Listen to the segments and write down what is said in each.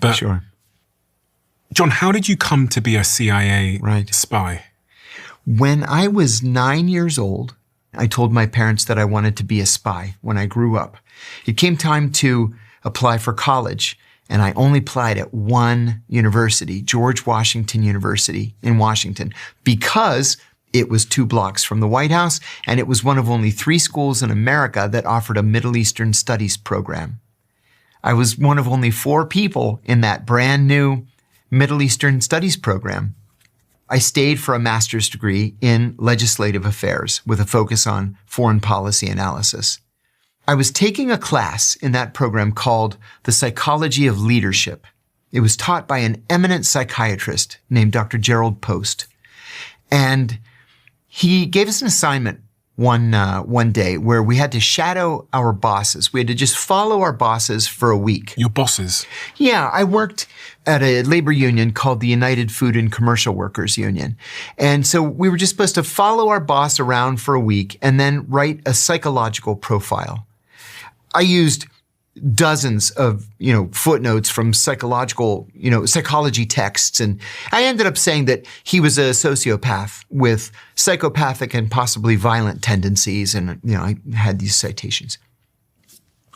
But Sure. John, how did you come to be a CIA spy? When I was 9 years old, I told my parents that I wanted to be a spy when I grew up. It came time to apply for college, and I only applied at one university, George Washington University in Washington, because it was 2 blocks from the White House, and it was one of only 3 schools in America that offered a Middle Eastern Studies program. I was one of only 4 people in that brand new Middle Eastern Studies program. I stayed for a master's degree in legislative affairs with a focus on foreign policy analysis. I was taking a class in that program called The Psychology of Leadership. It was taught by an eminent psychiatrist named Dr. Gerald Post. And he gave us an assignment one day where we had to shadow our bosses. We had to just follow our bosses for a week. Your bosses? Yeah, I worked at a labor union called the United Food and Commercial Workers Union. And so we were just supposed to follow our boss around for a week and then write a psychological profile. I used dozens of, footnotes from psychology texts. And I ended up saying that he was a sociopath with psychopathic and possibly violent tendencies. And, I had these citations.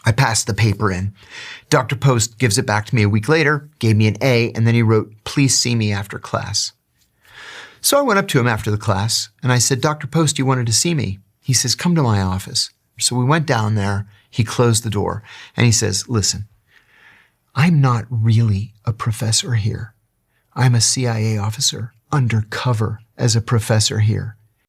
I passed the paper in. Dr. Post gives it back to me a week later, gave me an A, and then he wrote, "Please see me after class." So I went up to him after the class and I said, "Dr. Post, you wanted to see me?" He says, "Come to my office." So we went down there. He closed the door and he says, "Listen, I'm not really a professor here. I'm a CIA officer undercover as a professor here.